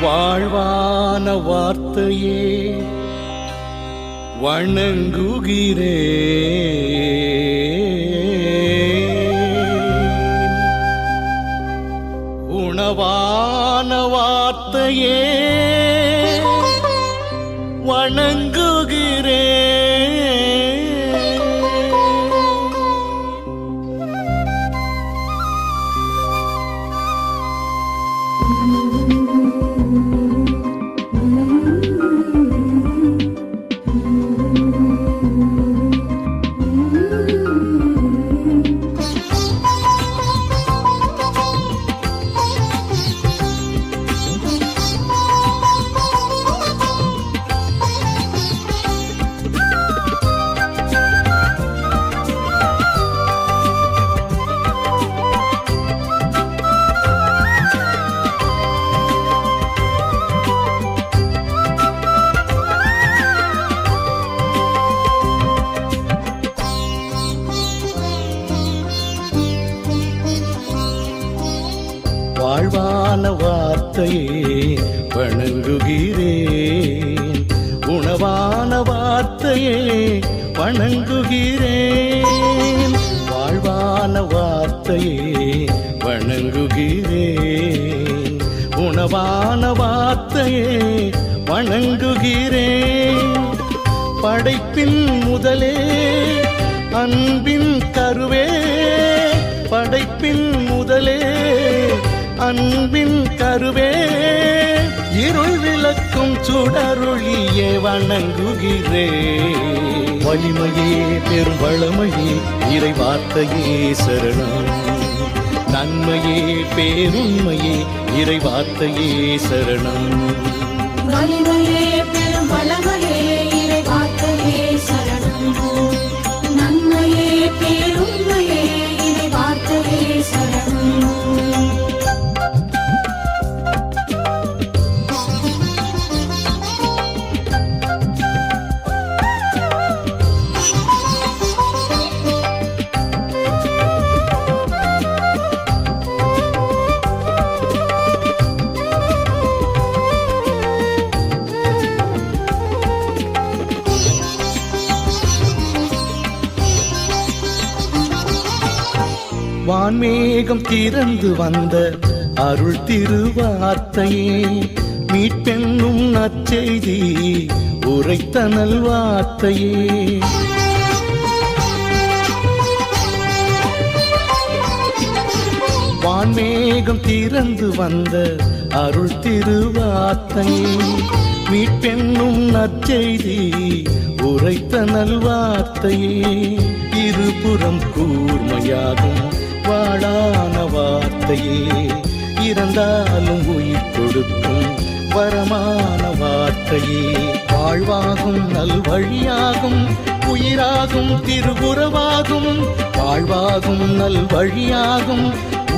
வாழ்வான வார்த்தையே வணங்குகிறே, உணவான வார்த்தையே வணங்குகிறே, வாழ்வான வார்த்தையே வணங்குகிறேன், உணவான வார்த்தையே வணங்குகிறேன், வாழ்வான வார்த்தையே வணங்குகிறேன், உணவான வார்த்தையே வணங்குகிறேன். படைப்பின் முதலே அன்பின் கருவே, படைப்பின் முதலே அன்பின் கருவே, இருள் விளக்கும் சுடரொளியே வணங்குகிறே. வலிமையே பெரும் வளமையே இறை வார்த்தையே சரணம், நன்மையே பேருண்மையே இறை வார்த்தையே சரணம். வலிமையே பெரும் வளமையே இறை வார்த்தையே சரணம், நன்மையே பேருண்மையே இறை வார்த்தையே சரணம். வான்மேகம் திறந்து வந்த அருள் திருவார்த்தையே, மீட்பென்னும் நற்செய்தி உரைத்த நல்வார்த்தையே, வான்மேகம் திறந்து வந்த அருள் திருவார்த்தையே, மீட்பென்னும் நற்செய்தி உரைத்த நல்வார்த்தையே, இருபுறம் கூர்மையாகும் வாழான வார்த்தையே, இறந்தாலும் உயிர் கொடுக்கும் வரமான வார்த்தையே, வாழ்வாகும் நல்வழியாகும் உயிராகும் திருவுறவாகும், வாழ்வாகும் நல்வழியாகும்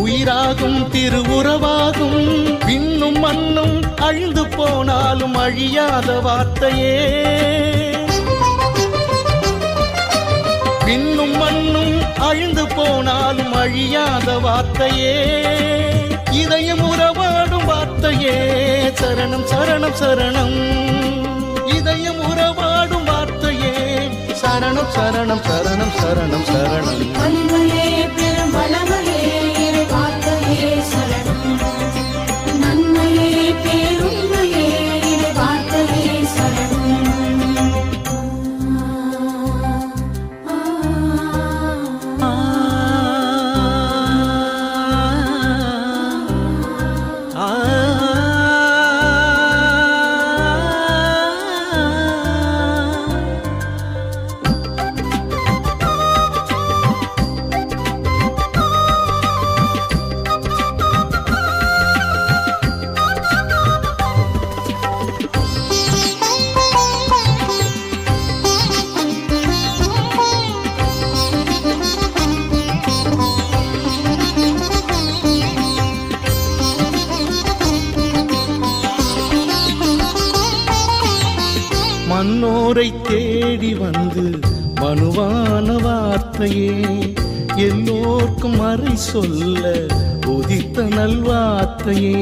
உயிராகும் திருவுறவாகும், விண்ணும் மண்ணும் அழிந்து போனாலும் அழியாத வார்த்தையே, விண்ணும் மண்ணும் அழிந்து போனாலும் அழியாத வார்த்தையே, இதயம் உறவாடும் வார்த்தையே சரணம் சரணம் சரணம், இதயம் உறவாடும் வார்த்தையே சரணம் சரணம் சரணம் சரணம் சரணம். வலிமையே பெரும் வளமையே இறை வார்த்தையே சரணம், நன்மையே பேருண்மையே இறை வார்த்தையே சரணம். மன்னோரை தேடி வந்து மனுவான வார்த்தையே எல்லோர்க்கும் மறை சொல்ல உதித்த நல்வார்த்தையே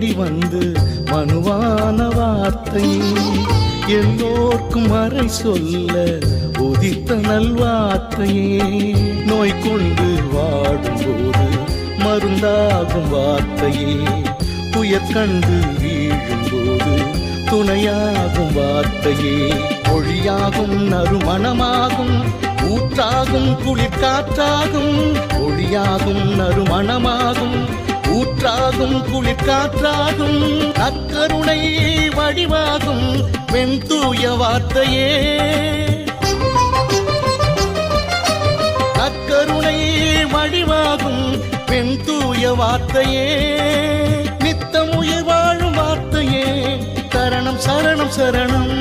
தேடி வந்து மனுவான வார்த்தையே எல்லோர்க்கும் அறை சொல்ல உதித்த நல்வார்த்தையே நோய் கொண்டு வாடும்போது மருந்தாகும் வார்த்தையே துயர் கண்டு வீழும்போது துணையாகும் வார்த்தையே ஒளியாகும் நறுமணமாகும் ஊற்றாகும் குளிர்காற்றாகும் ஒளியாகும் நறுமணமாகும் ஊற்றாகும் குளிர்காற்றாகும் அக்கருணை வடிவாகும் வெண்தூய வார்த்தையே அக்கருணை வடிவாகும் வெண்தூய வார்த்தையே நித்தம் உயிர் வாழும் வார்த்தையே சரணம் சரணம் சரணம்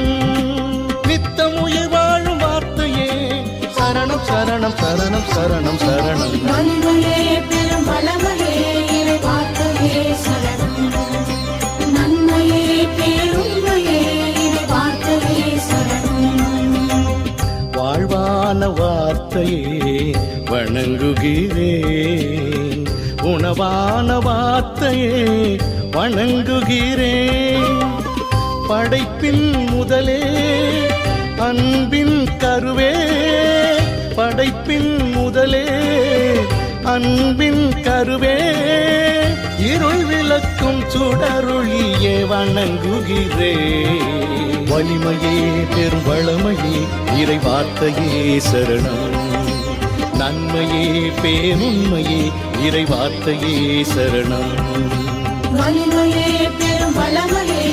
நித்தம் உயிர் வாழும் வார்த்தையே சரணம் சரணம் சரணம் சரணம் சரணம் வலிமையே பெரும் வளமையே இறை வார்த்தையே சரணம் நன்மையே பேருண்மையே இறை வார்த்தையே சரணம் வாழ்வான வார்த்தையே வணங்குகிறேன் உணவான வார்த்தையே வணங்குகிறேன் படைப்பின் முதலே அன்பின் கருவே படைப்பின் முதலே அன்பின் கருவே இருள் விளக்கும் சுடருளியே வணங்குகிறேன் வலிமையே பெரும் வளமையே இறை வார்த்தையே சரணம் நன்மையே பேருண்மையே இறை வார்த்தையே சரணம் வலிமையே பெரும் வளமையே